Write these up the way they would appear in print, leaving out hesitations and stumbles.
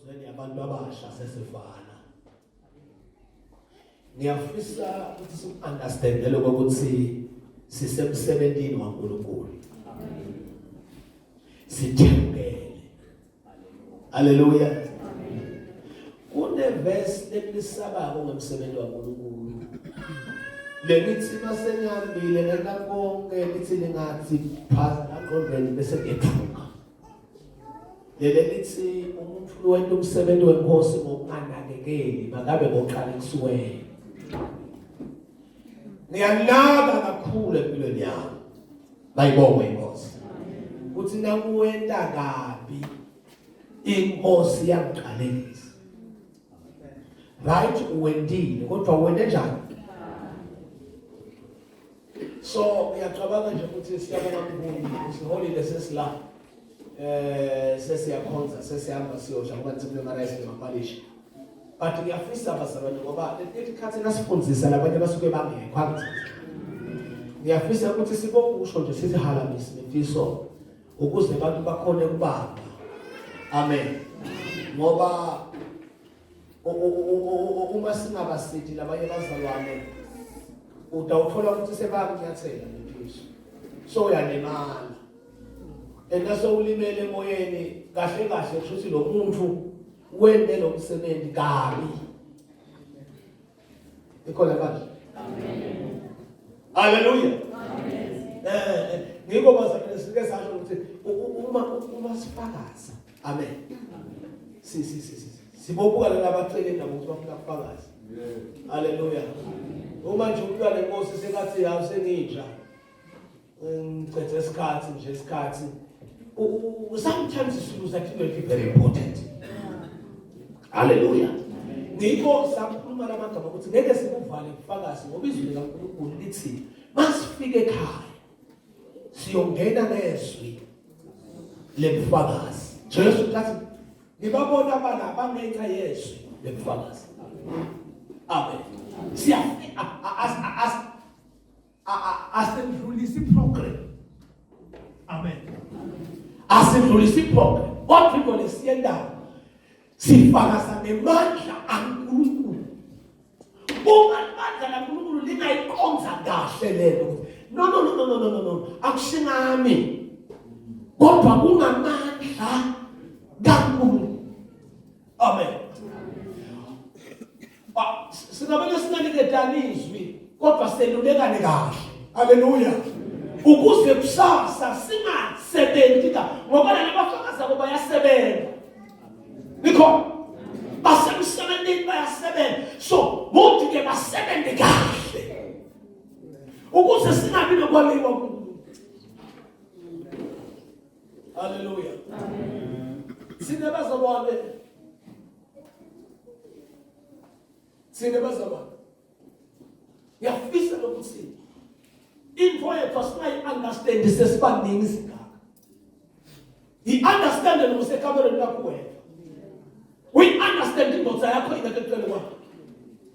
Zweni abantu abasha sesifana. Ngiyafisa ukuthi siunderstand lokho ukuthi sisemsebenzini waNkulunkulu. Sithembele. Hallelujah. Kuneverse lelisabako ngomsebenzi waNkulunkulu. Lelithi masenyambile nenda konke lithi lingathi phaza laqondweni bese ethuka. Lelithi umuntu wento umsebenzi wenkosi ngokunganakekeli bakabe ngoqala kusuwela. Ngiyanaka kakhulu empilweni yami. Bayibonge inkosi. Uthi nakuwenta kabi inkosi yangiqalekisa. Right uwendile kodwa uwende njani? So ngiyacabanga nje ukuthi siyabonga uNkulunkulu siholile sesila sesiyakhonza sesihamba siyosha ngoba ngithi kunemarayizi nemapalishi. But ngiyafisa abazalwane ngoba lesikhathi nasifundisa labanye basuke bangekho akuthi. Ngiyafisa ukuthi sibokusho nje sizihalamisa imfiso ukuze abantu bakhone ukubamba. Amen. Ngoba uma singabasithi labanye bazalwane utawuthola ukuthi sebakunyathela imfiso. So uyanemala. Engaso ulimele emoyeni kahle kahle kusho lo muntu wende lo msebenzi kabi. Ikhona manje. Amen. Hallelujah. Amen. Ngiko bazalwane sike sasho ukuthi uma sifakaza. Amen. Sibobuka labaceleni nabo ukuthi bafuna ukufakaza. Hallelujah. Uma nje ubuka lenkosi sengathi yawo senija. Ngicethe isikhathi nje isikhathi. Sometimes issues that will be very important. Hallelujah. Ngikho sakhuluma lamagama ukuthi ngeke sikuvale ukufakazi ngoba izwi likaNkulunkulu lithi masifike ekhaya siyongena nezwi lebufakazi. Jesu uthi ngibabona abana abangenca yezwi lebufakazi. Amen. Siyafika asendlulisi program. Amen. Asendlulisi program. What people is saying that sifakaza ngemandla kaNkulunkulu. Uma amandla kaNkulunkulu lingayiqonza kahle lento. No. Akushingami. Kodwa kungamandla kaNkulunkulu. Amen. Singabona singaniketani izwi kodwa selulekane kahle. Hallelujah. Ukuze kusasa singasebenzi ngoba labafakaza ngoba yasebenza. Because basemsebenzini bayasebenza. So muthi ke basebenze kahle. Ukuze singabi nokwaliwa kuNkulunkulu. Hallelujah. Amen. Sinebazalwane. Yafisa lokuthi info yethu asingayi-understand sesibaningi izigaba. I-understand nokusekamerweni lakho wena. We-understand indoda yakho ingeqeqele kwakho.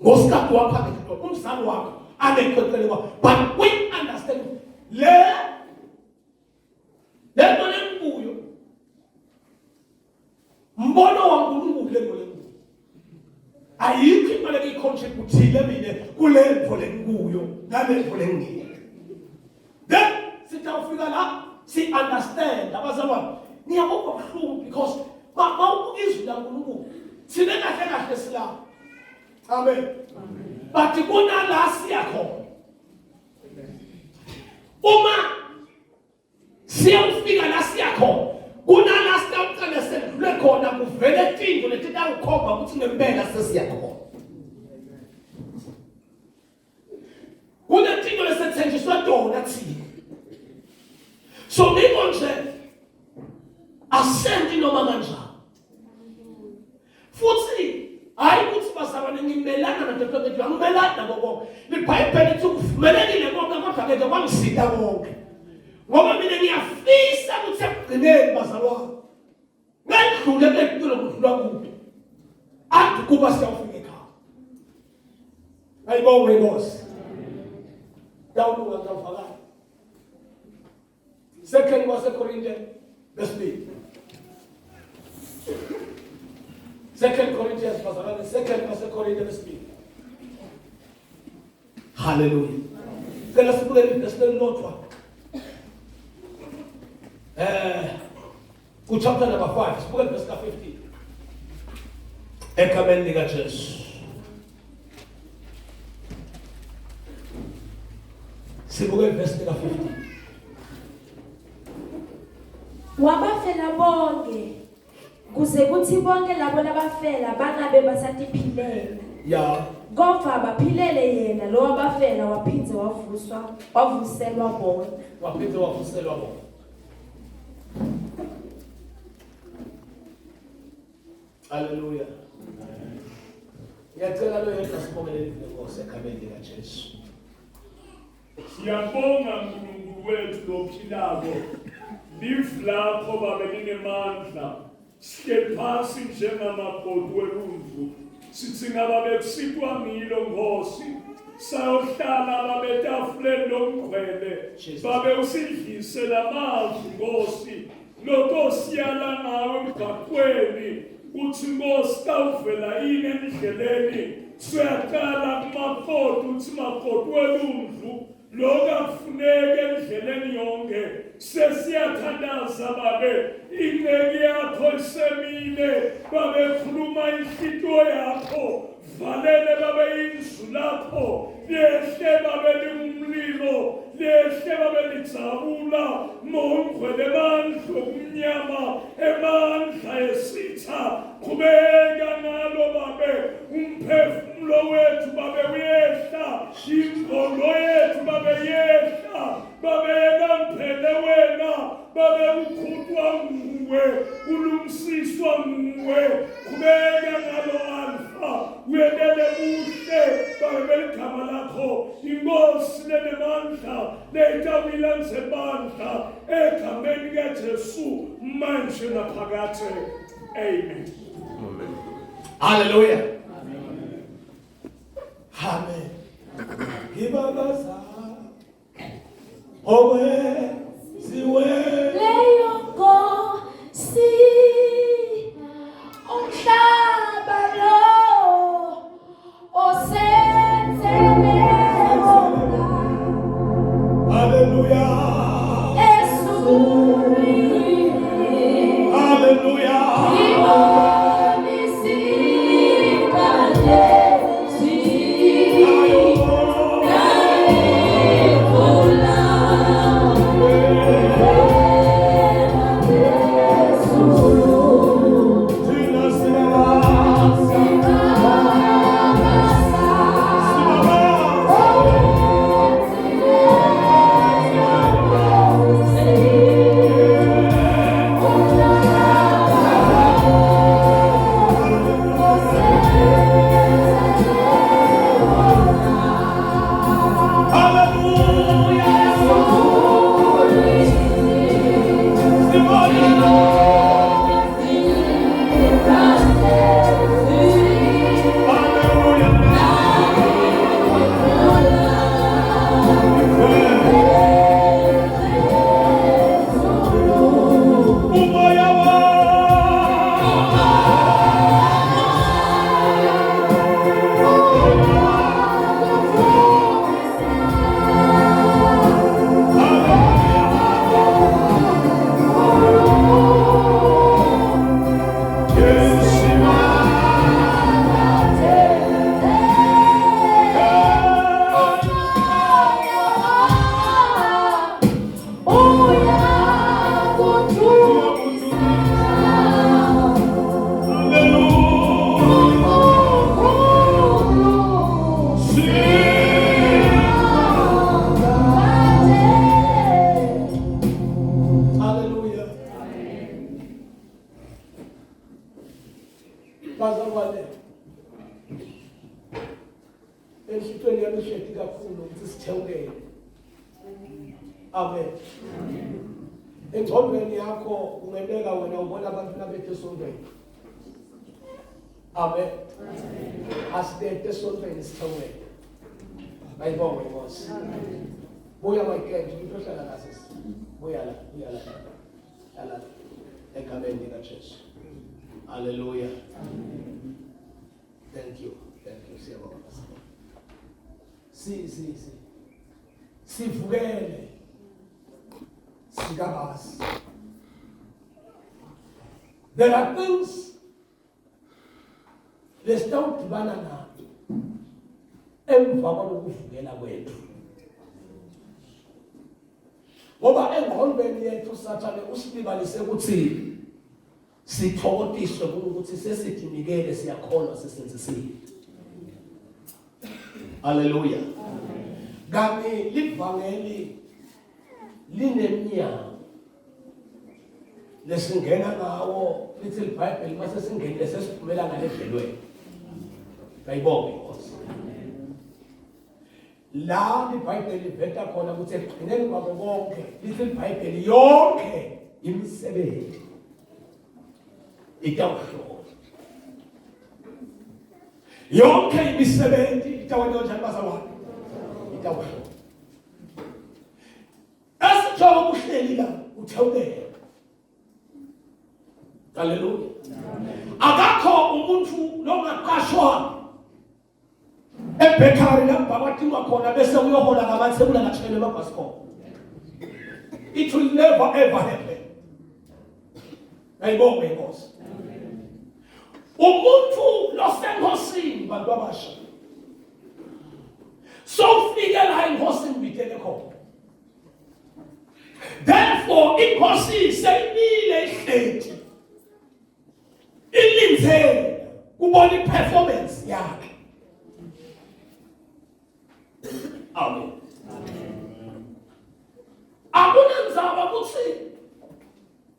Ngosikhathi wakho angeqeqele, umzali wakho angeqeqele kwakho. But we understand lento lenkuyo mbono waNkulunkulu lenkuyo. Ayikho imali eyicontributile mina kulemvo lenkuyo nalemvo lengini. Then sitawufika la si understand abazalwane. Ngiyabonga kakhulu because mawubuka izwi laNkulunkulu sine kahle sila. Amen. But kunala siyakhona. Uma siyafika la siyakhona kunala sitawuqala sedlule khona kuvele izinto leti tawukhomba ukuthi ngempela sesiyakhona. Kunezinto lesethenjiswa tona thina. So ngikho nje asendi noma kanjani. Futhi hayi ukuthi basabane ngimelana nadododo ngimelana ngoba iBhayibheli lithi ukuvumelekile konke kodwa ke kwangisida konke. Ngoba mina ngiyafisa ukuthi ekugcineni bazalwane ngedlule bekulo kudlula kude athi kuba siyafika ekhaya. Ayibonge inkosi. Dawulo ngafakala. Second was a Corinthians. Let's read. 2 Corinthians, bazalwane, 2 Corinthians 2. Hallelujah. Kela sibuke ivesi elilodwa. Chapter number 5, sibuke ivesi ka-15. Egameni likaJesu. Sibuke ivesi ka-15. Wabafela bonke kuze kuthi bonke labo labafela bangabe basatiphilela. Yeah. Kodwa baphilele yena lo wabafela waphindze wavuselwa bona. Waphindze wavuselwa bona. Hallelujah. Ngiyacela lo yedwa sibongelele inkosi egameni likaJesu. Siyabonga uNkulunkulu wethu lophilako. Live lapho babe linemandla. Sihleli phansi njengamabhodi welundlu. Sithi ngababe kusikwa ngilo Nkosi. Sayohlala babetafuleni lomgcwele. Babe usidlise lamazwi Nkosi. Nkosi yala nawe emgaqweni. Uthi Nkosi tawuvela yini endleleni. Siyaqala kumafoti uthi mafoti welundlu. Loka kufuneka endleleni yonke sesiyathandaza babe inqeki yakho isemile babe khuluma inhlito yakho valele babe izwi lakho lehle babe lingumlilo lehle babe lidzabula mongcwele emandla kumnyama emandla esitha qhubeka ngalo babe umphefumulo wethu babe uyehla ingqondo yethu babe yehla babe yekampele wena babe ukhutwa nguwe ulungisiswa nguwe qhubeka ngalo alfa uyelele kuhle babe beligama lakho inkosi lenemandla leyitawila nzebandla egameni kaJesu manje naphakathe. Amen. Amen. Hallelujah. Amen. Ibabaza. Owe ziwe. Leyo Nkosi umhlaba lo osenzele wona. Hallelujah. Esuri. Hallelujah. Bazalwane. Enhlitweni yami ishedi kakhulu ukuthi sithewukele. Amen. Engqondweni yakho ungeneka wena ubona abantu labethu esontweni. Amen. Asithethe esontweni sithewukele. Bayibonge Nkosi. Buya mayikenje uhlala la sisi. Buya la. Hala. Egameni likaJesu. Hallelujah. Thank you. Siyabonga. Sivukele. Sikabasi. There are things lesitawudibana nazo emva kwalokuvukela kwethu. Ngoba engqondweni yethu sathane usibalise ukuthi sithokotiswe ukuthi sesithimikele siyakholwa sesenzisile. Hallelujah. Kanti livangeli linemnyango lesingena ngawo lithi iBhayibheli mase singene sesiphumela ngalendlelweni. Bayibonge Nkosi. La iBhayibheli iveta khona ukuthi ekugcineni kwabo konke lithi iBhayibheli yonke imisebenzi itawuhlola. Yonke imisebenzi itawuhlola njalo bazalwane. Itawuhlola. Asithola ubuhleli la uthawukela. Hallelujah. Akakho umuntu longaqashwa eBekari lapha kwathingwa khona bese uyohola ngabathebula ngachele emabhasikho. It will never ever happen. Ayibonge Nkosi. Umuntu losenkosini bantu abasha. So fika la inkosini bitele khona. Therefore inkosi seyimile ihleti. Ilinze kubona iperformance yakhe. Amen. Akunanzaba ukuthi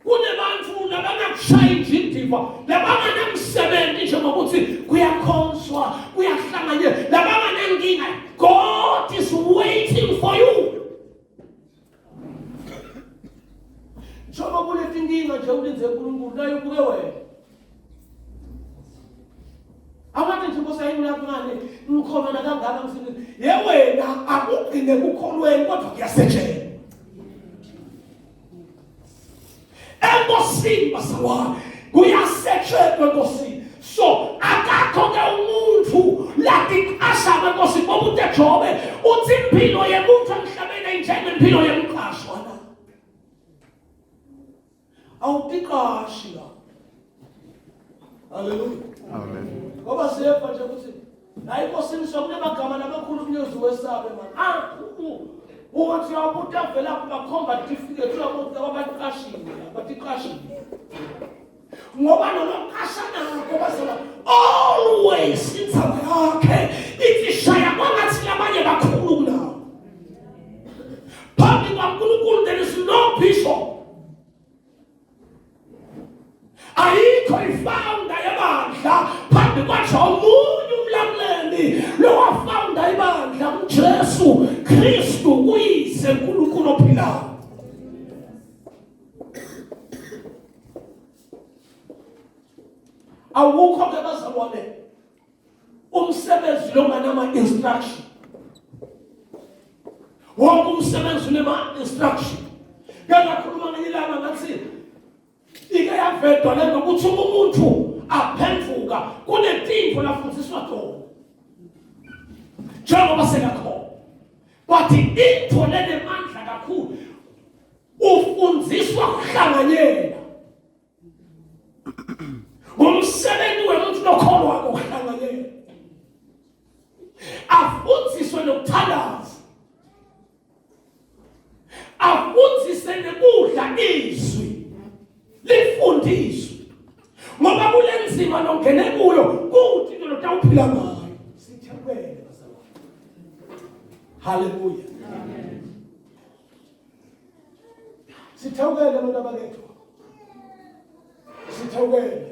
kunebantu labangakushayinja indiva labanganamsebenzi njengokuthi kuyakhonswa kuyahlanganyela labanganankinga. God is waiting for you. Njengoba kunetinkinga nje ulinze uNkulunkulu naye ubuke wena. Abantu nje bosayini lapha ngikhona kangaka msini ye wena akugcine kukholweni kodwa kuyasetshela. Enkosini basawana kuyasetshela enkosini. So akakho ke umuntu lathi ashaba enkosini bomuntu ejobe uthi impilo yemuntu emhlabeni njengempilo yemqashwa na. Awutiqashi la. Hallelujah. Amen. Ngoba siyefa nje ukuthi la inkosini sokunamagama namakhulu umnyozi wesabe man. Uthi awumuntu avela kubakhomba certificate uyamuntu abaqashile abatiqashile. Ngoba noqashana ngoba always insaba yakhe ithi shaya kwangathi labanye bakhulu kunawo. Phambi kwaNkulunkulu there is no bishop. Ayikho ifounder yebandla phambi kwakhe omunye umlamleli lo wafounder ibandla uJesu Kristu kuyise uNkulunkulu ophilayo. Awukho ke bazalwane umsebenzi lo nganama instruction. Wonke umsebenzi unema instruction. Ngakakhuluma ngilanga ngathi ike yavedwa le ngokuthi umuntu aphenduka kunetinto lafundiswa khona. Njengoba sengakho. But into lenemandla kakhulu ufundiswa kuhlanganyela. Umsebenzi wemuntu lokholwa ukuhlanganyela. Afundiswe nokuthandaza. Afundiswe nekudla izwi. Lifundiswe. Ngoba kulenzima nongene kuyo kuthi into lotawuphila ngayo. Sithembele bazalwane. Hallelujah. Amen. Sithawukele abantu abakethu. Sithawukele.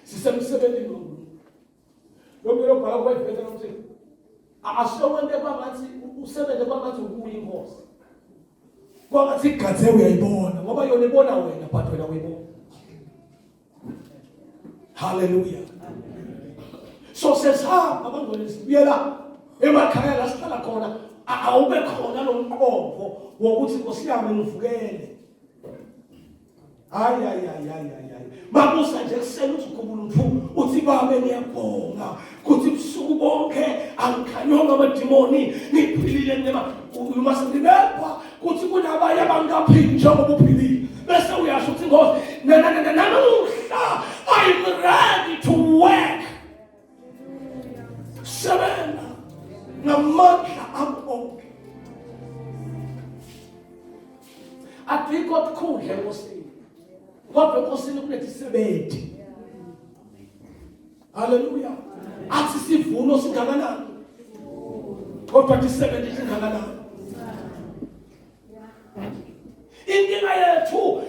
Sisemsebenzini ngoku. Lokho bhala kwayiphethe nokuthi asiyonke kwabathi usebenze kwabathi ukuya inkosi. Kwabathi igadze uyayibona ngoba yona ibona wena but wena uyibona. Hallelujah. So sesihamba abangcwele sibuyela emakhaya la sihlala khona awube khona lo mqondo wokuthi Nkosi yami ngivukele. Hayi. Mabusa nje kusela uthi ukhumula uthi uthi Baba ngiyabonga ukuthi ubusuku bonke angikhanyonga amadimoni ngiphilile nema you must remember ukuthi kunabanye abangaphili njengoba uphilile bese uyasho ukuthi Nkosi namuhla I'm ready to work sebenza namandla amonke atikho kukhudla enkosini kodwa enkosini kunesisebenzi haleluya athi sivuno singakanani kodwa isisebenzi singakanani inkinga yethu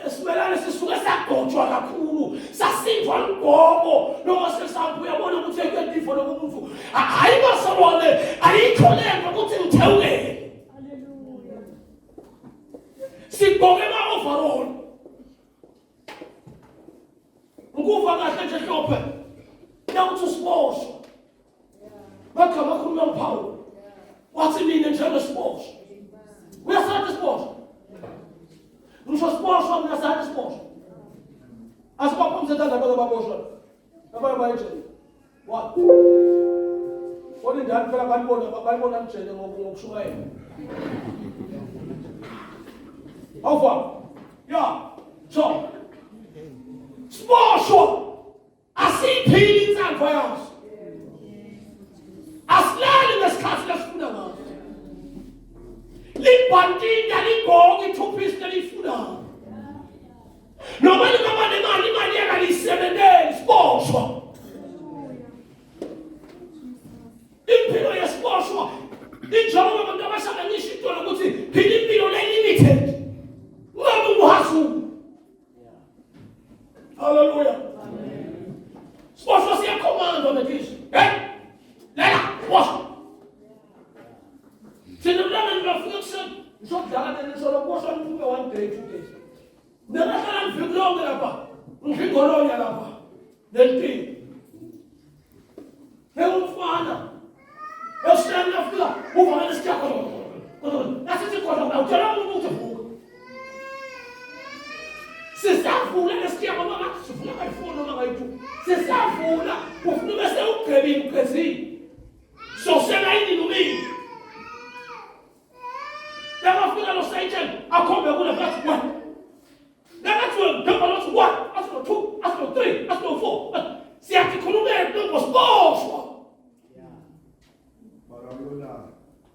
simelane sisuke sagotshwa kakhulu sasindwa ngobo noma sesabuya bona ukuthi ekwetifo lokumuntu hayi basobone ayikholeka ukuthi ngithewukele haleluya sigqoke ama-overall ukuva kahle nje hlophe nawuthi usiboshwa bagama khuluma ngiphawu wathi mina njengesiboshwa uyasathi isiboshwa ngisho siboshwa mina sathi isiboshwa asibapho umsethanza baboshwa abanye bayitshela what bona indani phela bayibona mjele ngokushukayela awufa ya so siboshwa asiyiphili insango yaso asilali ngesikhathi lesifuna ngaso libhantinda ligoke ithupisi lelifunayo noma lingaba nemali imali yakalisebenzeli siboshwa impilo yesiboshwa injongo abantu abasabanyisha into lokuthi phila impilo le-limited ungabe unguhasuku haleluya siboshwa siyakhomandwa methisa lela boshwa thina mlanga ngingafika kuseni ngizokudlala nenisolo kuboshwa ngibuke 1 day 2 days nelahlala ngiviki lonke lapha ngingolonya lapha lempilo ngumfana esihlani afika uvamele sityakho asithi khona awutshela umuntu ukuthi vuka sisavula lesitiyako noma sifuna kayi-4 noma kayi-2 sisavula ufuna bese ugqebile ugqezile sosela yini nomini nakafika lo Satan akhombe kule bathi what nakathi wena lothi what asino 2 asino 3 asino 4 siyathi khulumela ngosiboshwa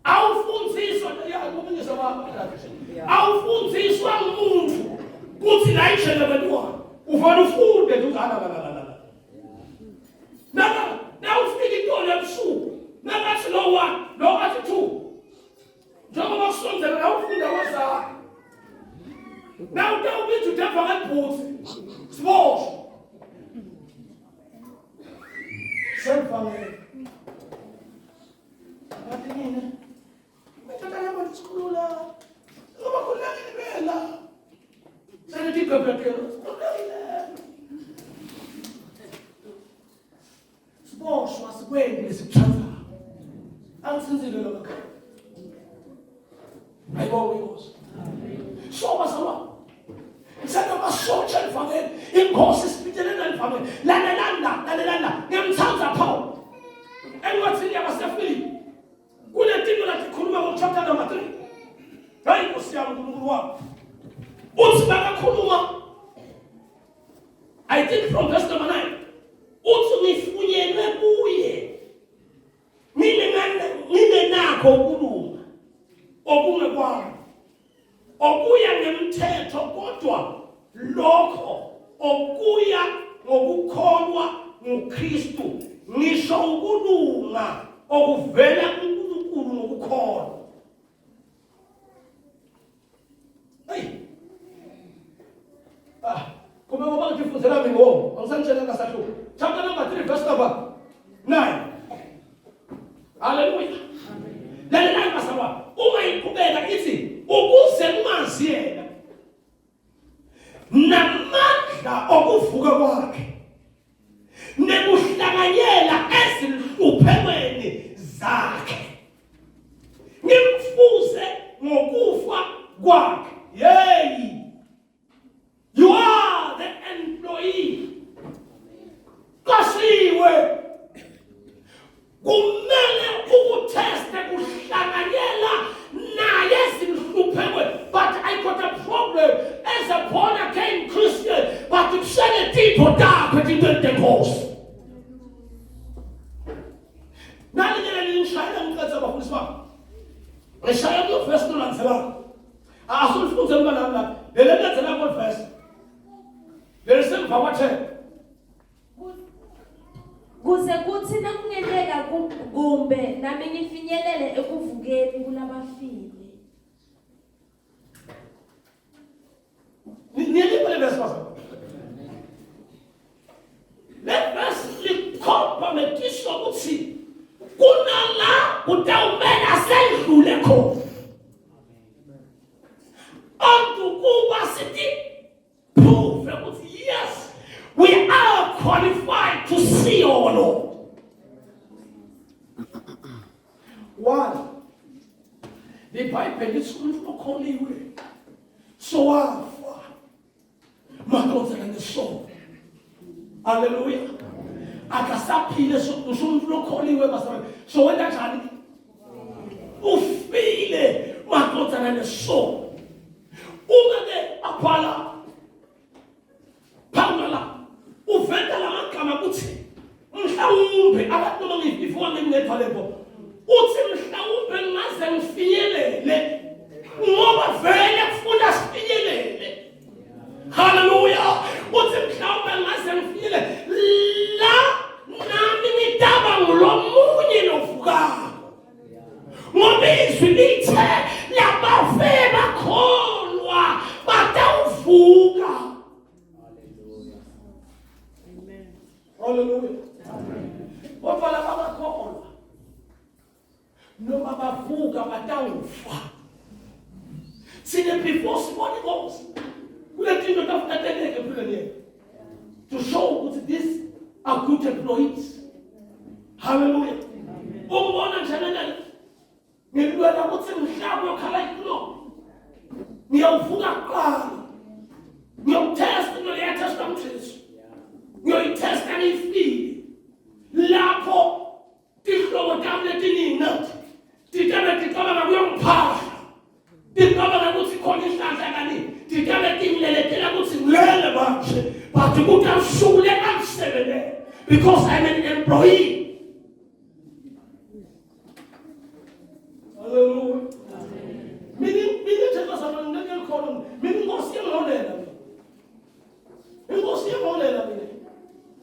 awufundziswa yakuminyisa awufundziswa ngumuntu kuthi la ishele bantwana uvana ufunde uzala na ufika intolo ebusuku nakathi lo 1 lo athi 2 njengoba kusonzela la ufunda wazala na utawubithi udeva kalibhuthi siboshwa semfangele athi nina bethatha abantu sikhulula ngoba khululekile bela senithi igabhakela sikhululekile siboshwa sikwengi lesikuthanda angisinzile lo makhaya ayibonge inkosi so bazalwane ngisanda basotsha elivangeli inkosi isipitelena elivangeli lalelana ngemthanza Paul enwathini yabasefilipi kunetiko lathi khuluma ngochapter number 3 hayi inkosi yami uNkulunkulu wami uthi bakakhuluma I think from verse number 9 uthi nifunyenwe kuye nine nakho ukulunga okungekwami okuya ngemthetho kodwa lokho okuya ngokukholwa nguKristu ngisho ukulunga okuvela kuNkulunkulu ngokukholwa kube ngoba ngifundela mina ngo angisangitshela ngasahluka chapter number 3 verse number 9 haleluya lalela basaba uma iqhubeka ithi ukuze mazi yena namandla okuvuka kwakhe nekuhlanganyela ezinhluphelweni zakhe ngimfuze ngokufa kwakhe yey you are the employee kasi titho takho etintweni tenkosi. Nani ke nishaya ngicela abafundisi bami. Ngishaya ku verse nolandzelako. Asifundze mntwana nami. Lele lenzela ku verse. Lele semva kwaThemba. Kuze kuthi nakungenzeka kumbe nami ngifinyelele ekuvukeni kulabafile. Niyelipele verse basa. Le verse likomprometisha ukuthi kunala utawumela sendlule khona. Kuba sithi prove ukuthi yes, we are qualified to see our Lord. One, the Bible is ukholiwe. So wafa. Makonza na soul. Hallelujah. Akasaphile umuntu okholiwe basana. So wena njani? Ufile makonza na soul. Umake aphala Pamela uveta la magama kuthi mhlawumbe abantu noma ngifiwa nginetha lepo uthi mhlawumbe ngaze ngifinyelele ngoba vele kufuna sifinyelele. Hallelujah. Uthi mhlawumbe ngaze ngifinyelele la nami ngidaba ngulomunye novukayo ngoba izwi lithe labafe bakholwa batawuvuka. Hallelujah. Wafala abakholwa noma bavuka batawufa. Sine before sibone Nkosi kuletinto tafuteleke empilweni yethu to show that these are good employees. Hallelujah. Umbona njalo ngilwela ukuthi mhlawumbe ukhala ikulo ngiyawuvuka kuqala ngiyotesta into leyatesta umthetho ngiyoyitesta ngiyifile lapho tihlobo tami letiningi nathi titabe ticabanga kuyongiphahla ticabanga ukuthi khona inhlanhla kaningi titabe tingileletela ukuthi ngilele manje but ukuthi asuku lekamsebenzele because I'm an employee. Hallelujah. Mini tshela sana ngeke khona. Mini Nkosi yengolela. Inkosi yengolela mina.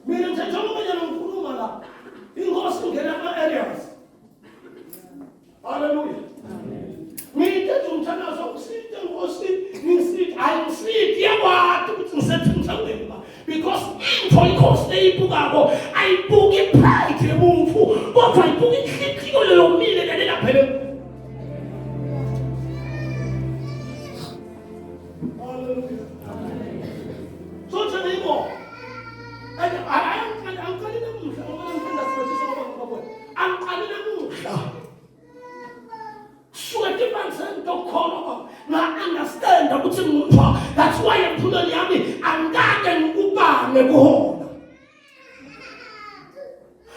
Mina njengoba ngiyena ngikhuluma la. Inkosi ngena ama areas. Hallelujah. Mina ngithanda ukusitha Nkosi, ngisithi ayisithi yabantu ukuthi ngisethi ngithangela because into Inkosi leyibukako ayibuki pride yomuntu kodwa ayibuki inhliziyo leyomile lelela phela. That's why I'm putting the army and garden Uba go.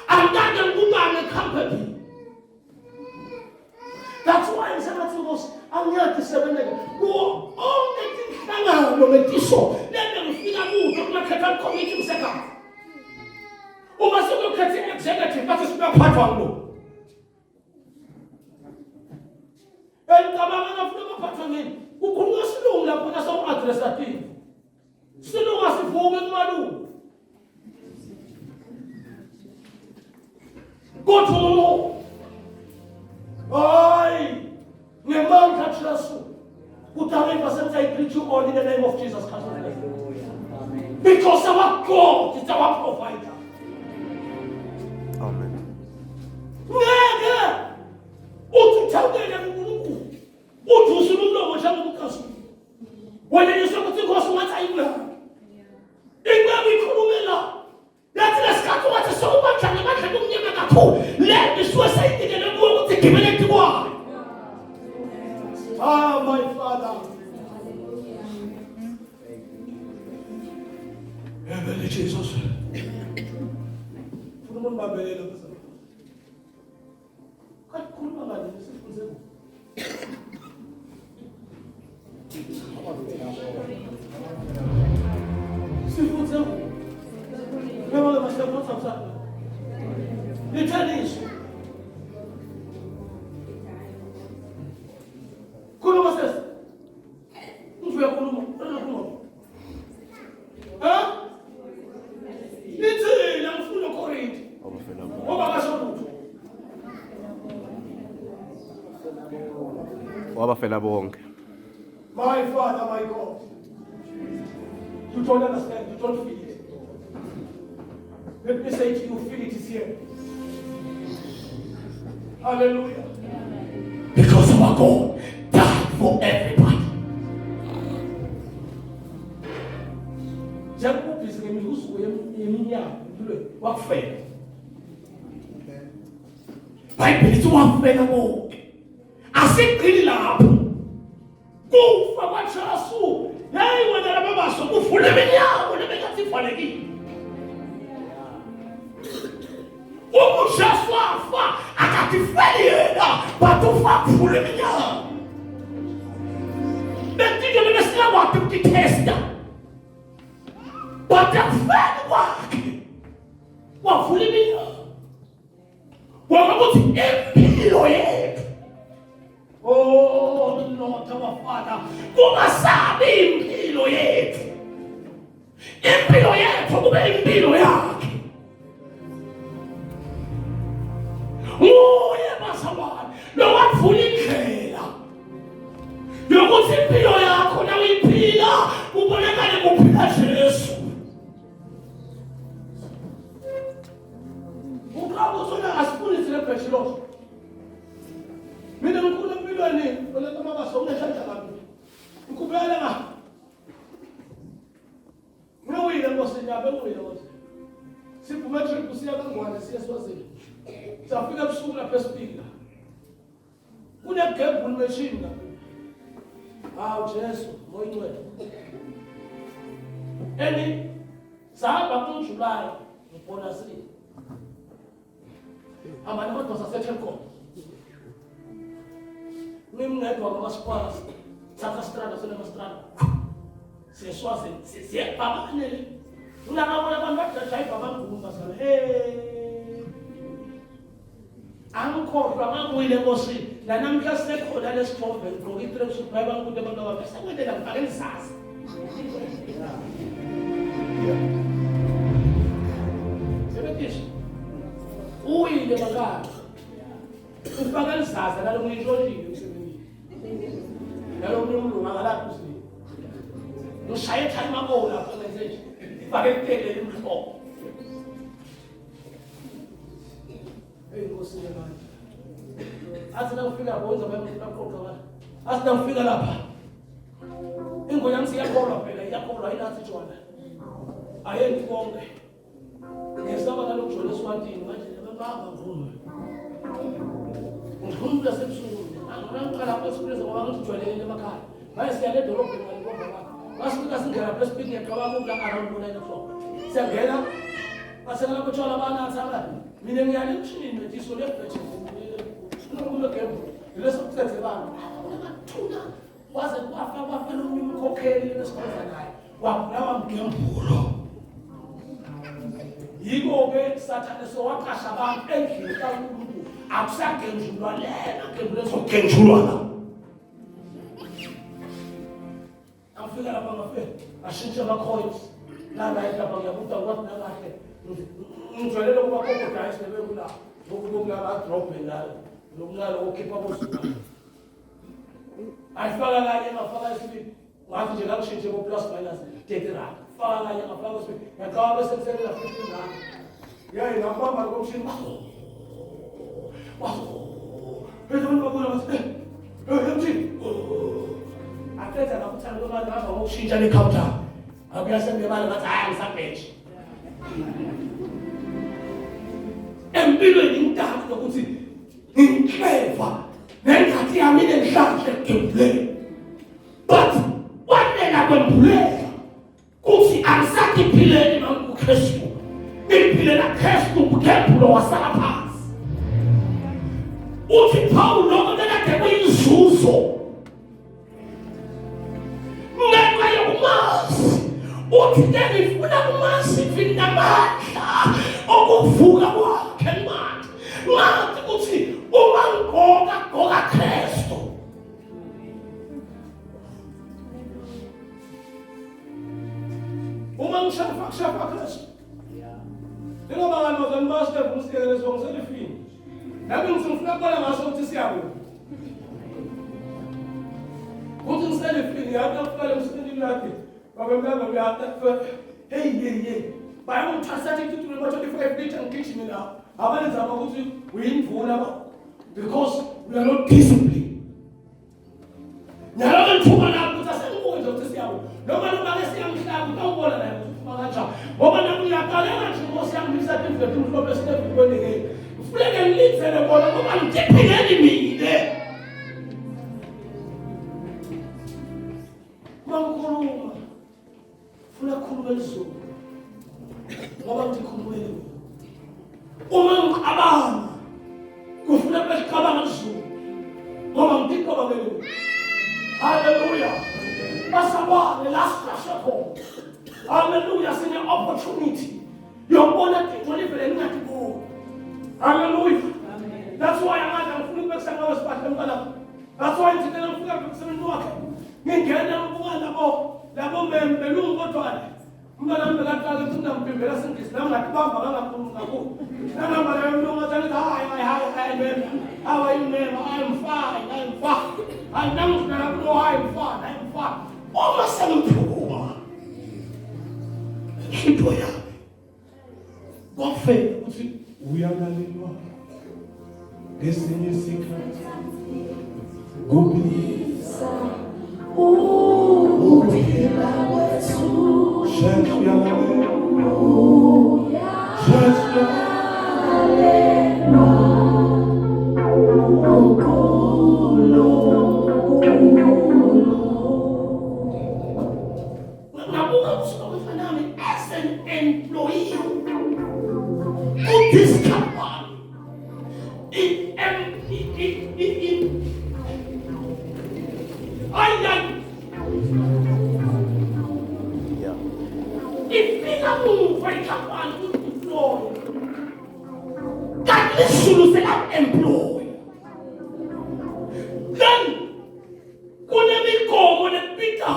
And garden Uba company. That's why I'm saying I'm here to 7 go all the things that no mediso. Let them figure out not can committee second. Must look at the executive, that is not part of no. And Kabana of the patron. Who could not slow la put us on address at him. Still was a woman Madu. Go to Lord. Aye. The man catch us. Who tell me percent I preach you all in the name of Jesus Christ. Because our God is our provider. Amen. Nega. Utu tawele Mungu. Utu sululo mojamu kukasu. Wale Yesu kutingo sumata igla. Igla mikulumela. That's the scato what is so much and much of them kapo. Let the suicide in the world to give it to God. Ah, my Father. Heavenly Jesus. Funumun babele lo. Kat kulma ngani sifunze. Sifunze. What's Litaniso. Khuluma sesi. Uvuya khuluma. Ha? Lithi ngifuna uKorinthi. Ngoba kasho lutho. Wabafela bonke. My Father, my God. You don't understand, you don't feel it. Let me say to you, feel it is here. Hallelujah. Because our God died for everybody. Jacob is going to use what faith. Bible is one faithful. I say, clean up. Go for what shall I do? Hey, when I remember, so go for the video. When I make it for the game. Como já sua fa, a catifeira, para tu fa pulemia. Dentro de nesse lado tu que testa. Para fazer wa pulemia. Wa vamos empilo oh, Lord, our Father, como sabe empilo como empilo yake. Oh, yebasawana lo wavula indlela yokuthi impilo yakho na uyiphila ubonakale kuphila Jesu. Uqaba uzona asifuni celebrate lo. Mina ngikula empilweni oleta mabaso uneshanja kabi. Ukubela nga. Ngiyawina ngosinyaba ngiyawina ngosi. Siphume trip siya kaNgwane siya Swazini. Safika ebusuku lapha esipika. Kune-gamble machine lapha. Hawu Jesu, moyincwele. Sahamba kuJulayi ngibonasile. Amanye amadosa asethe-Telkom. Ngimngedwa kwamasipala. Thatha strada sonemastrada. Siyeswazini, siyabhabanele. Ngingabona abantu badajayiva abangumba sana. Angikhohlwa ngakuyile Nkosi la namhla sekhona lesithombe ngigqoka i-tracksuit bayibanga ukuthi abantu abafisa kwendela ngifake izazi. Sebetisha uyile bakala ufake izazi nalo ngiyishonile emsebenzini nalo umlungu akalapho usini ushaye time ago lapha nje fake iphele imhlobo. Nkosi yami. Athi nawufika bonza bayamqoqa wala. Athi nawufika lapha. Ingoma yami siyakholwa phela iyakholwa ayinathi jona. Ayenzi konke. Ngesaba nalo kujona eSwatini manje bebamba vume. Ngifuna sebusuku. Angikaqala lapha esikuliza ngoba ngijwayelekile emakhaya. Manje siya le dolobha ngale bomba lapha. Masifika singena lapha esipiki ngiyaqala ukula around 9 o'clock. Siyangena. Basela lapho tshwala banathi ababi. Mina ngiyale emshinini netiso lebhethi ngokulo gembu leso kuthethe bani abathuna waze kwafa lo umkhokheli lesikhoza naye wabulawa mgembulo yiko ke sathane sowaqasha abantu endlini kaNkulunkulu akusagenjulwa lena gembulo lesogenjulwa la afika lapha ngafe ashintshe ama-coins la lapha ngiyabuta kwathi nakahle ngijwayele ukuba kokodwa isebekula ngokungaba drop la lokungalo ukhipha bosuku ayifaka kanye ngafaka isibili ngathi nje lakushintshe ko plus minus 30 rand faka kanye ngafaka isibili ngaqaba bese kuselela 15 rand yayi ngapamba komshini bese ngibona ukuthi akhetha ngakuthanda kwamanje ngaba ngokushintsha le counter akuyasemebala ngathi hayi ngisabheje empilweni ngidala ukuthi ngiclever nengathi yami nenhlanhla ekugembuleni but wanela kwembuleka kuthi angisakiphileni manguKristu ngiphilela Kristu kugembulo wasala phansi uthi Paulo okade kuyinzuzo ngenxa yokumazi uthi ngifuna kumazi finamandla ukuvuka kwakhe manje ngathi ukuthi uma ngoka Kristu uma ngishafa Kristu njengoba ngamazwi master umsikele songiselifini nami ngifuna ukubona ngaso ukuthi siyabuya kuthi ngiselifini yathi akuqala emsebenzini lakhe babemlanga uyata hey bayongithatha into le 25 liter ngigijime la abenza ukuthi uyimvula because we are not disciplined nyalo ngithuka lapho ukuthi asengibuye ukuthi siyabuya noma ke siyamhlaba utawubona la ukuthi ufuna kanjani ngoba nami uyaqalela nje Nkosi yami ngisathi mfethu umhlobo esitebukweni ke kufuneka ngilizele bona ngoba ngiphilele mina mangikhuluma funa ukukhuluma izulu ngoba ngikhulumele uma ngicabanga kufuna becabanga izulu ngoba ngicabangele haleluya basabane last khona haleluya sine opportunity yobona into livele ngathi bo haleluya that's why ngifuna ukubekisanga wesiphathe emqala that's why ngicela ngifuna ukusebenza wakhe ngingena ukuba labo membelungu kodwa umntwana wami bekaqala ukuthi ngimpimbela sengisi nami ngakubamba kangakhuluma kakhulu nangamba leyo mlungu athi hi ma'am how are you ma'am I'm fine I'm fine uma sengiphuma into yami kwafela ukuthi uyalalelwa ngesinye isikhathi kubisa uphila kwethu sheshe uyalalelwa as an employee of this company employed. Then, kunemigomo nepita.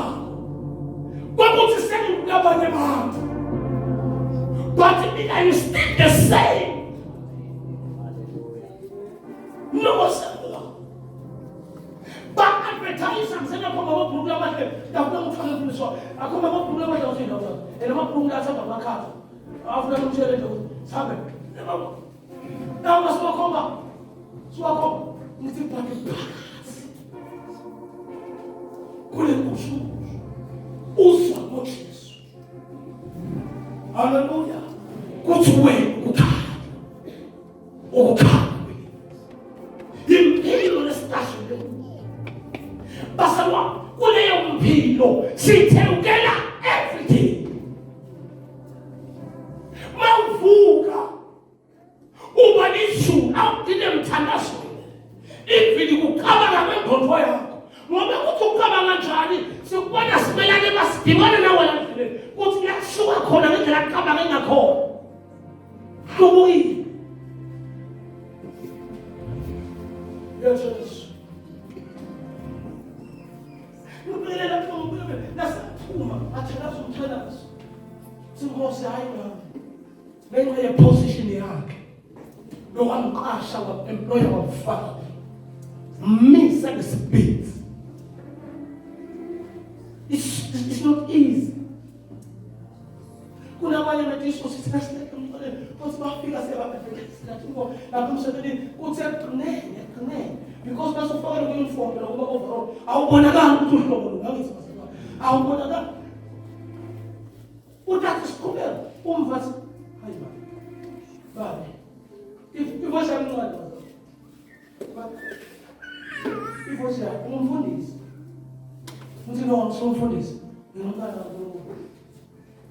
Kwakuthi sengilabanye abantu. But I'm still the same. No sir. But advertising sena kwa mama program ake. Dakuwa mfano kuliswa. Akoma mama program ake usina kwa. Ena mama program asa kwa makata. Afuna mchele ndio. Sabe. Now must come. Swakoma. Mtipake pass. Kule kushu. Uswa moches. Hallelujah. Kutuwe ukukhala. Ukukhala. Impilo lesitashile. Basalwa kuleyo mpilo sithekela everything. Mawuvuka uba lisu awudine mthandazo. Ivili kukabanga kwengqondo yakho. Ngoba kuthi ukabanga njani sikubona simelane basidibane nawe la ndleleni. Kuthi uyasuka khona ngendlela ukabanga engakhona. Kubuyi. Yes. Ngibele lapho ngibele nasaphuma athanaza umthanazo. Singosi hayi mama. Ngenxa yeposition yakhe. Lo wamqasha wa employer wamfaka. Misa the speed. It's not easy. Kuna wale matisho sisasa kumtole. Because bafika sebaphethe ngo lapho umsebenzi uthi aqine. Because basofaka lo uniform lo kuba overall. Awubonakala ukuthi uhlobo lo ngathi basifaka. Awubonakala. Uthatha isikhuleko umvathi hayi baba. If was amncane. If was umfundisi. Uthi no umfundisi. Ngimntana lo.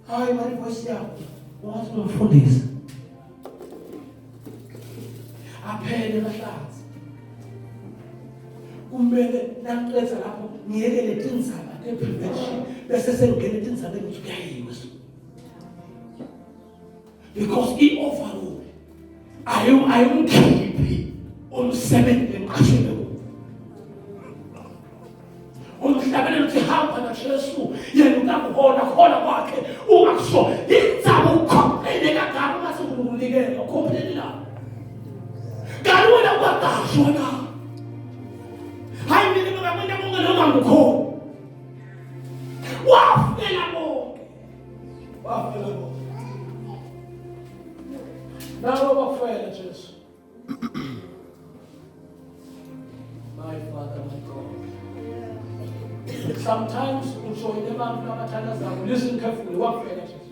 Hayi mari voice yakho. Wathi umfundisi. Aphele lahlanzi. Kumele naqetha lapho ngiyekele tinzaba teprevention bese sengene tinzaba ukuthi kuyayiwa. Because he overall ayumkhiphi umsebenzi emqashweni kuwo. Umhlabelelo uthi hamba naJesu yena utakuhona khona kwakhe ungakusho inzaba ukhompline kangaka mase ukunikela ukhompline la. Kanti wena kwaqashwa na. Hayi mina ngabantu abongela ngakho. Wafela bonke. Wafela bonke. Nawe wafela Jesu. My Father, my God. Sometimes ujoyine abantu abathandazako. Listen carefully. Wafela Jesu.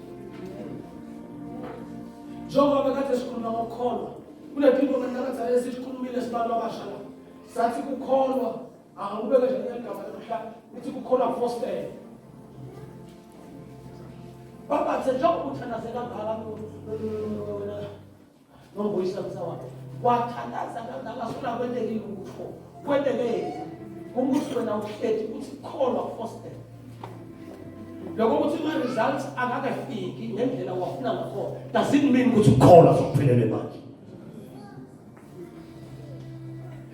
Njengoba kade sikhuluma ngokukholwa. Kulephinto manje esikhulumile sibantu abasha la. Sathi kukholwa angubeke nje ngegama lemhlaba. Uthi kukholwa foster. Baba njengoba uthandazela ngaka nomboyisa msawaphi. Wathandaza kangaka sona kwendekile ukutho. Kwendeke ukuthi wena uhleti uthi kholwa foster. Lokho ukuthi ama results akakafiki ngendlela wafuna ngakho. Doesn't mean ukuthi ukholwa sokuphelele manje.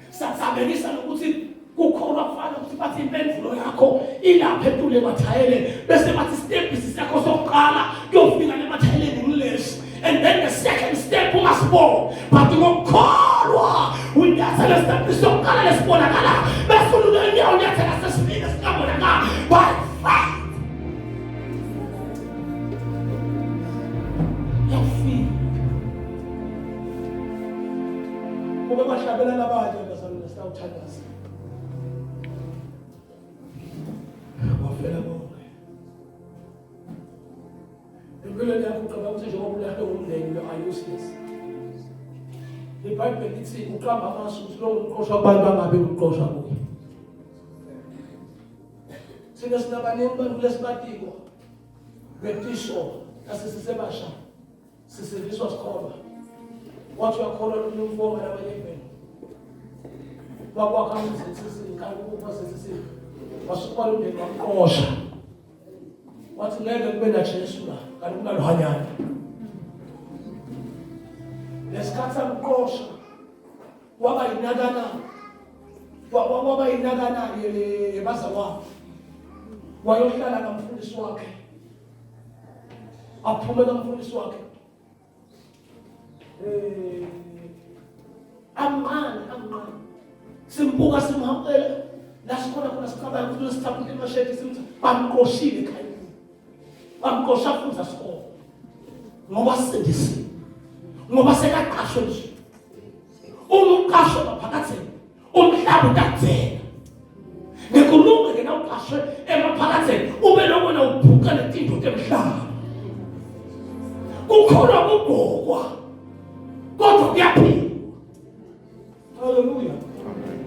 Satsabelisa nokuthi kukholwa kufana ukuthi bathi impendulo yakho ilapha etule emathayeleni bese bathi step sakho sokuqala kuyofika emathayeleni ngilesi and then the second step ungasibona but ngokukholwa uyathela step sokuqala lesibonakala bese ulunyawo uyathela sesibili sikabonakala by faith. Yafika ube bahlabela labantu Uthandaza. Wafela bonke. Impilo yakho uqaba ukuthi njengoba ulahle umndeni lo ayuseless. iBhayibheli lithi uqamba amasu ukuthi lo umqoshwa abantu bangabe umqoshwa kuye. Sina sinabanengi abantu lesibatiko. Betisho asisebasha. Siseviswa sikholwa. Wathi uyakholwa umfowabo nabanye Baba kami sisi kangukuba sisi wasukwayo umndeni wamqosha wathi ngeke kube na Jesu la kanti kunalohanyana lesikhathi samqosha waba inakana yebazalwane wayohlala nomfundisi wakhe aphume nomfundisi wakhe amani simbuka simhambele la sikhona khona sikhaba ukuthi sithaphule emashedi sithi bamqoshile ekhaya bamqosha futhi asikho ngoba sindisi ngoba sekaqashwe nje umqashwe ngaphakathi umhlaba utathena ngekulunga ke nawuqashwe emaphakathi ube nokona ubhuka letinto temhlaba kukhona kugqokwa kodwa kuyaphila. Hallelujah.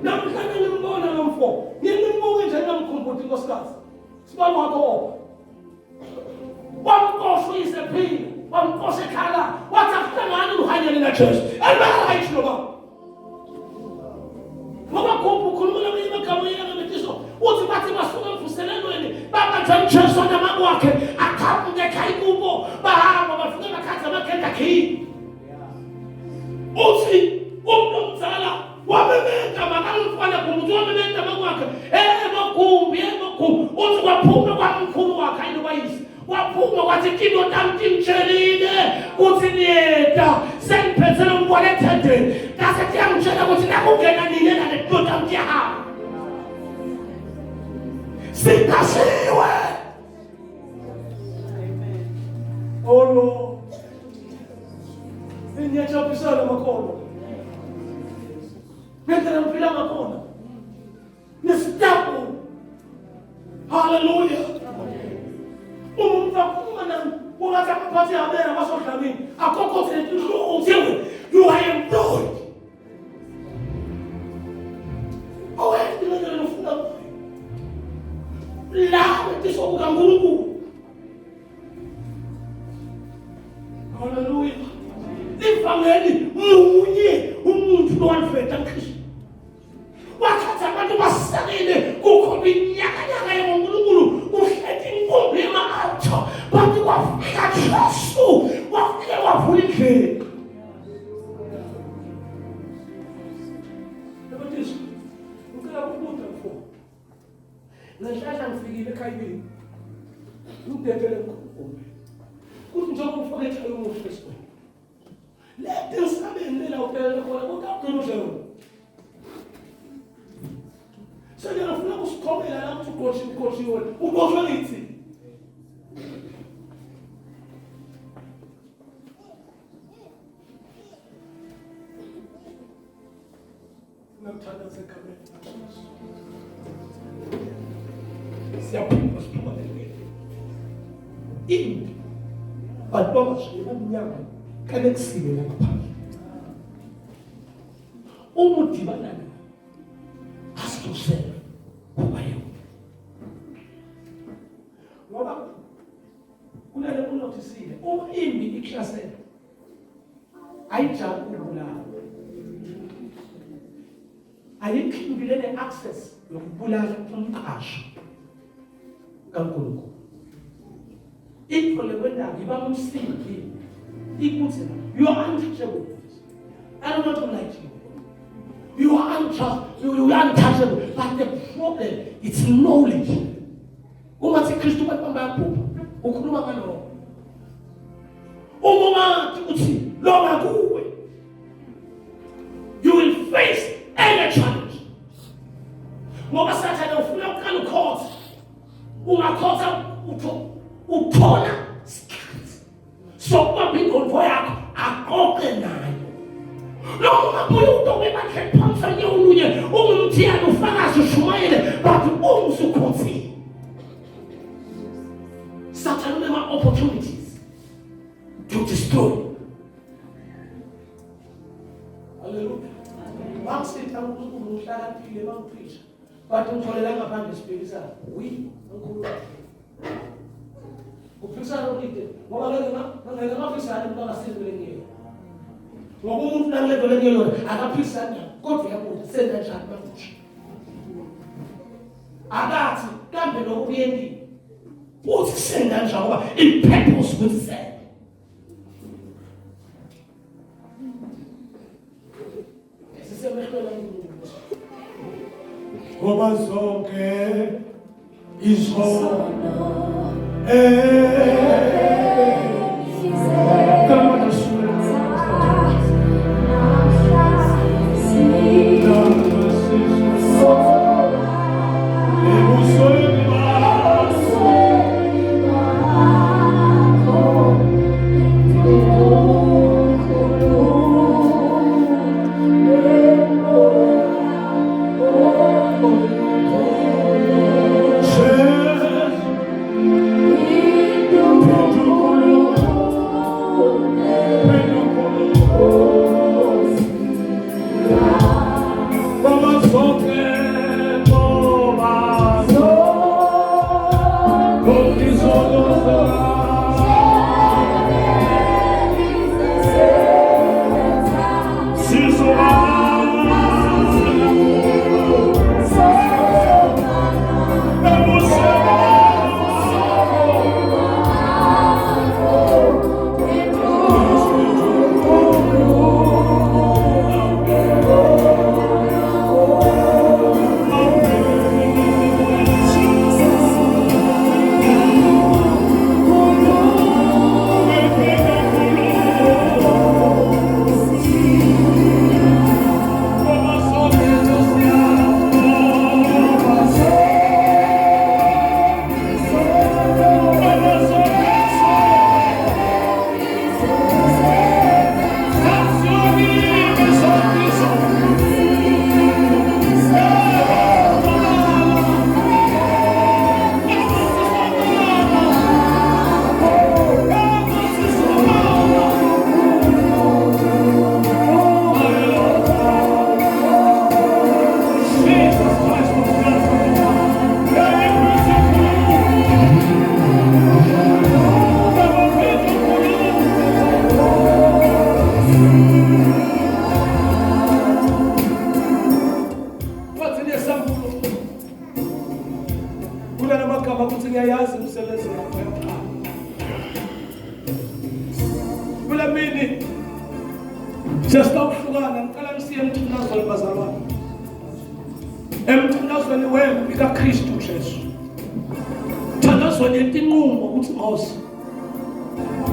Namhlanje nimbona nomfo. Nimbuke nje namkhumbuthi inkosikazi. Sibani wakho. Wamqosha isephila, wamqosha ekhala, wathi akuhlangani uhanyane naJesu. Ayibayithi lo baba. Ngoba kukhuluma nabanye amagama yena ngetisho. Uthi bathi basuka emvuselelweni, babanjani Jesu namama wakhe, akhamuke ekhaya kubo, bahamba bafika bakhathi amagenda akhi. Uthi umnumzala wabemeka makamfana kumuntu wabemeka makwakhe bokumbi uthi kwaphuma kwamkhulu wakhe ayinobayisi waphuma kwathi kindo tamtimtshelile uthi niyeda sengiphethele umntwana ethendeni kase kuyangitshela ukuthi nakungena nini nale ndoda mtyaha sikasiwe. Oh Lord, inyachapisana makolo Ngendlela mpila ngakhona. Nesitabu. Hallelujah. Umuntu akhuluma nami, ungathi akaphathi abena basodlamini. Akukho thethe uhlungu you are employed. Owenza ngene ufuna. La betisho ukaNkulunkulu. Hallelujah. Livangeli munye umuntu lo walifeta uKristu. Wakhatha abantu basakile kukho iminyaka yoNkulunkulu uhlethi inkumbi ema-altar bathi kwafika Jesu wafike wavula indlela. ngiyakuphelela khona utawugcina udlewo. Sengiyafuna ukusikhomela la ukuthi ukoshiwe. Ukoshwe ngithi. Nakuthanda sekamela. Siyaphinda siphumelele. Impi. But baba shile umnyama kanekusile la ngaphandle. Umudibana naye. Ask yourself, who are you? Ngoba kunale unothisile uma impi ikhlasela ayijabu ukubulala. Ayikhimbile ne-access yokubulala umqasho kaNkulunkulu. Ipho kwendaba iba umsindi ikuthi you are untouchable. I don't want to lie to you. You are untouchable. But the problem is knowledge. Uma si Kristu bapamba yakho ukhuluma ngalo. Uma uthi lo ngakuwe. You will face any challenge. Ngoba sathana ufuna ukukhala ukhoza. Ungakhoza uthola skills. So uma bingonvo yakho aqoqe nayo. Noma umuntu obekakhe phansi nyawulunye ungumthiyane ufakazi ushumayele but ungusukhothi. Satan never opportunities to destroy. Hallelujah. Bangisithi ukuhlakaniphile bangiphisha. But ngitholela ngaphandle sibhekisana. We uNkulunkulu. Uphisa lokide ngoba ngeke ngafisana umuntu angasizwe ngeke. Ngoba umuntu nangelevele ngiyona akaphisana kodwa yabuza senza njani manje. Akathi kambe lokuyendi. Uthi senza njani ngoba impurpose kusenza. Ngoba zonke izono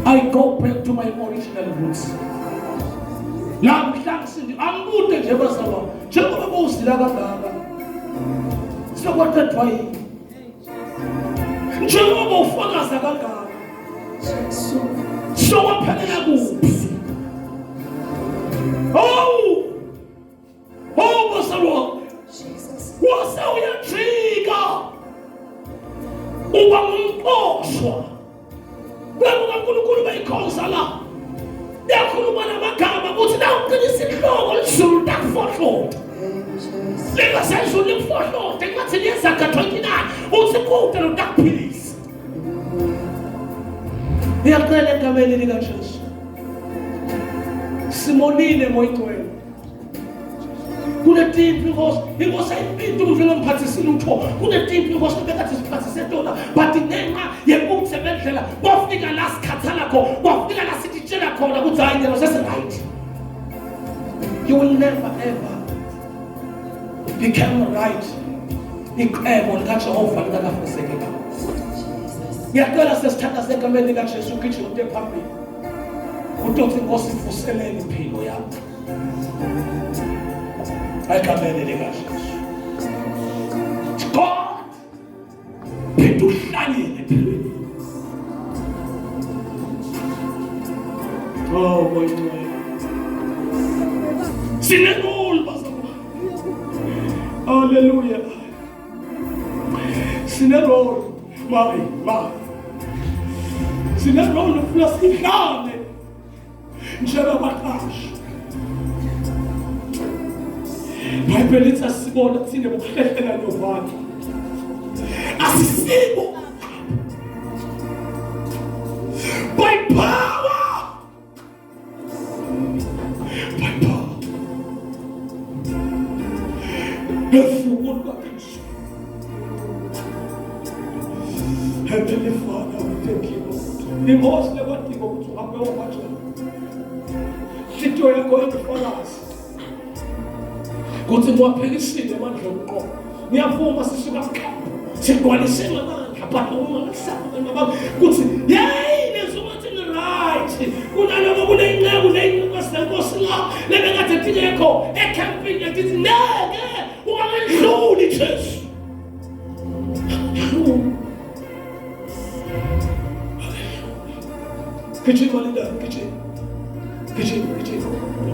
I go back to my original roots. Namhlanje sithi angikude nje bazalwa njengoba bowuzila kangaka sokwathathwa yini njengoba ufakaza kangaka sokwaphelela kuphi bazalwa wase uyajika uba ngumqoshwa uNkulunkulu bayikhonza la yakhuluma namagama ukuthi nawuqinisa inhloko lizulu takufohlota lingasezulu lifohlota ngathi liyezaga 29 uthi kude lotakuphilisa ngiyacela egameni likaJesu simonile moyigcwele kunetimpi inkosi ayiphinda umdlelo mphathisile utho kunetimpi inkosi bekathi siphathise tona but ngenxa yekumsebenzela kwafika la sikhathala kho kwafika la sititshela khona ukuthi hayi yena sesiright. You will never ever become right iqebo likaJehova likafesekeka. Ngiyacela sesithatha segameni likaJesu ukithi ude phambili uthi inkosi ivuselele impilo yakho egameni likaJesu. God phethe uhlalile empilweni. Boy. Sinegol bazalwa. Hallelujah. Sinegol. Ma. Sinegol ufuna sihlale. Njengabaqashi. Bible lithi asibona thina bokuhlehlela novalo. Asisibo. By power. Heavenly Father, we thank you, Lord. The most never think of to have no much. Sito yako ekufalas. Kuthi ngwaphelisile amandla omqondo. Ngiyavuma sisuka ekhaya. Sigwalisela amandla but uma ngisaba nababa kuthi hey nezumathi ni right. Kunaloko kuneyinqebo nezinkosi la lebekade thingekho ecamping yathi ngeke unganidluli Jesu. Kitchen Malinda, kitchen.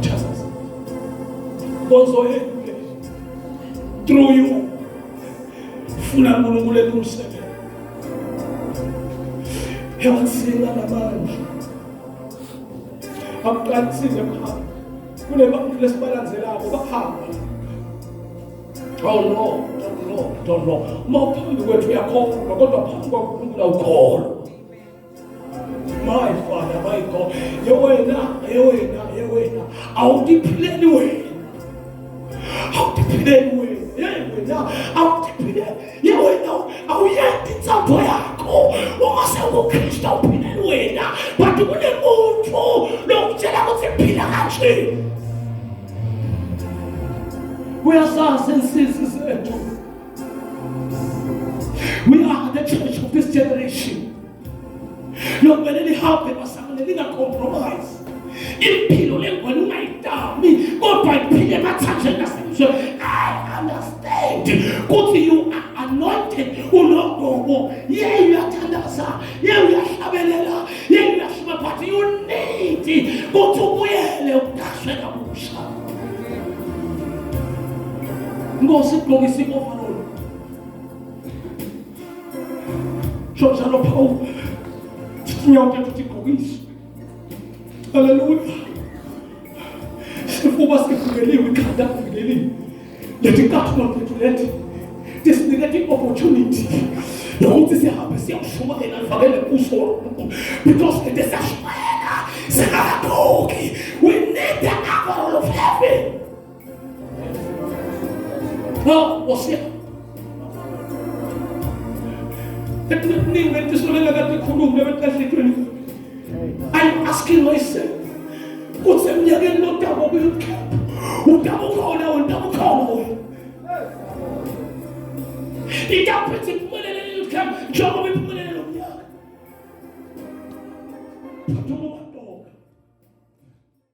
Jesus. Bonzo through you. Funa mulungule kumsebe. Yawatsila namanje. Akuqalisile khona. Kuneba lesbalance labo bahamba. Don't know. Mawuphinde kwethu uyakholwa kodwa phambi kwaNkulunkulu awukholwa. My Father, my God, yewena, awudiphileli wena. Yewena, awuyendi intsapho yakho. Uma sewuKristu awuphileli wena, but kunemuntu lokutshela ukuthi phila kanje. Uyasazi insizwe zethu. We are the church of this generation. Look, when it happened, they didn't compromise. Impilo lengwane ungayidami kodwa iphile mathathe nasemso. I understand ukuthi you are anointed unogogo yeye uyathandaza yeye uyahlabelela yeye uyashima but you need ukuthi ubuyele ukudashwe kabusha. Ngosi gqokisa i-overall. Njalo Paul Nyonke tutigqokisa. Hallelujah. Sifuba sivuleliwe ikhanda kuvuleliwe. Lethi kathula mfethu lethi. Disinike opportunity. Yokuthi sihambe siyashumayela sivakele kuso. Because it is a shwela. Singadoki. We need the power of heaven. What's here? I'm asking myself, what's the meaning of double boot camp? Who double call now? He got pretty money in the camp, job with money.